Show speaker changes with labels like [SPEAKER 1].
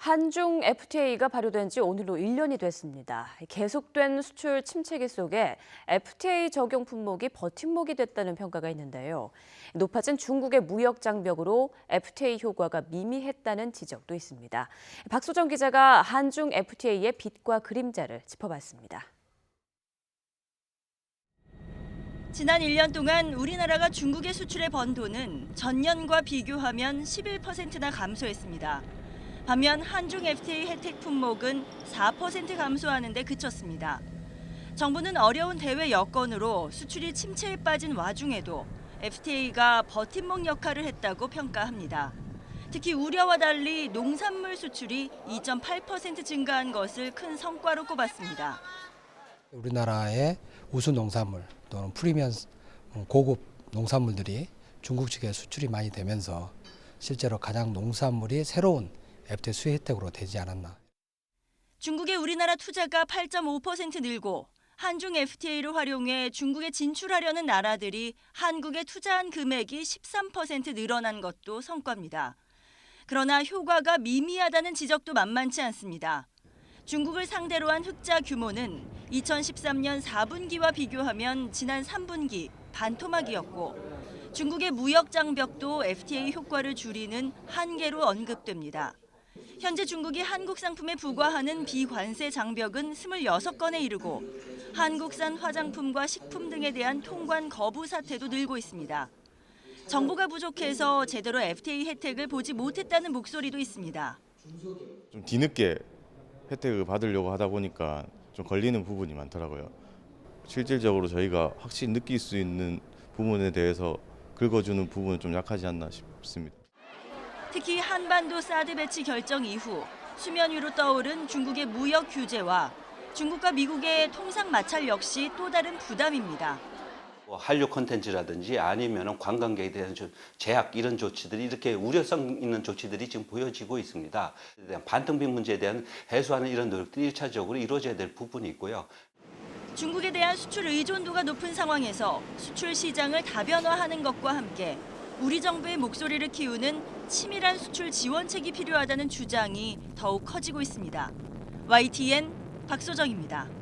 [SPEAKER 1] 한중 FTA가 발효된 지 오늘로 1년이 됐습니다. 계속된 수출 침체기 속에 FTA 적용 품목이 버팀목이 됐다는 평가가 있는데요. 높아진 중국의 무역 장벽으로 FTA 효과가 미미했다는 지적도 있습니다. 박소정 기자가 한중 FTA의 빛과 그림자를 짚어봤습니다.
[SPEAKER 2] 지난 1년 동안 우리나라가 중국에 수출해 번 돈은 전년과 비교하면 11%나 감소했습니다. 반면 한중 FTA 혜택 품목은 4% 감소하는 데 그쳤습니다. 정부는 어려운 대외 여건으로 수출이 침체에 빠진 와중에도 FTA가 버팀목 역할을 했다고 평가합니다. 특히 우려와 달리 농산물 수출이 2.8% 증가한 것을 큰 성과로 꼽았습니다.
[SPEAKER 3] 우리나라의 우수 농산물 또는 프리미엄 고급 농산물들이 중국 측에 수출이 많이 되면서 실제로 가장 농산물이 새로운 FTA 수혜 혜택으로 되지 않았나.
[SPEAKER 2] 중국의 우리나라 투자가 8.5% 늘고 한중 FTA를 활용해 중국에 진출하려는 나라들이 한국에 투자한 금액이 13% 늘어난 것도 성과입니다. 그러나 효과가 미미하다는 지적도 만만치 않습니다. 중국을 상대로 한 흑자 규모는 2013년 4분기와 비교하면 지난 3분기 반토막이었고 중국의 무역 장벽도 FTA 효과를 줄이는 한계로 언급됩니다. 현재 중국이 한국 상품에 부과하는 비관세 장벽은 26건에 이르고 한국산 화장품과 식품 등에 대한 통관 거부 사태도 늘고 있습니다. 정보가 부족해서 제대로 FTA 혜택을 보지 못했다는 목소리도 있습니다.
[SPEAKER 4] 좀 뒤늦게 혜택을 받으려고 하다 보니까 좀 걸리는 부분이 많더라고요. 실질적으로 저희가 확실히 느낄 수 있는 부분에 대해서 긁어주는 부분은 좀 약하지 않나 싶습니다.
[SPEAKER 2] 특히 한반도 사드 배치 결정 이후 수면 위로 떠오른 중국의 무역 규제와 중국과 미국의 통상 마찰 역시 또 다른 부담입니다.
[SPEAKER 5] 한류 콘텐츠라든지 아니면 관광객에 대한 제약 이런 조치들이 이렇게 우려성 있는 조치들이 지금 보여지고 있습니다. 반등비 문제에 대한 해소하는 이런 노력들이 1차적으로 이루어져야 될 부분이 있고요.
[SPEAKER 2] 중국에 대한 수출 의존도가 높은 상황에서 수출 시장을 다변화하는 것과 함께 우리 정부의 목소리를 키우는 치밀한 수출 지원책이 필요하다는 주장이 더욱 커지고 있습니다. YTN 박소정입니다.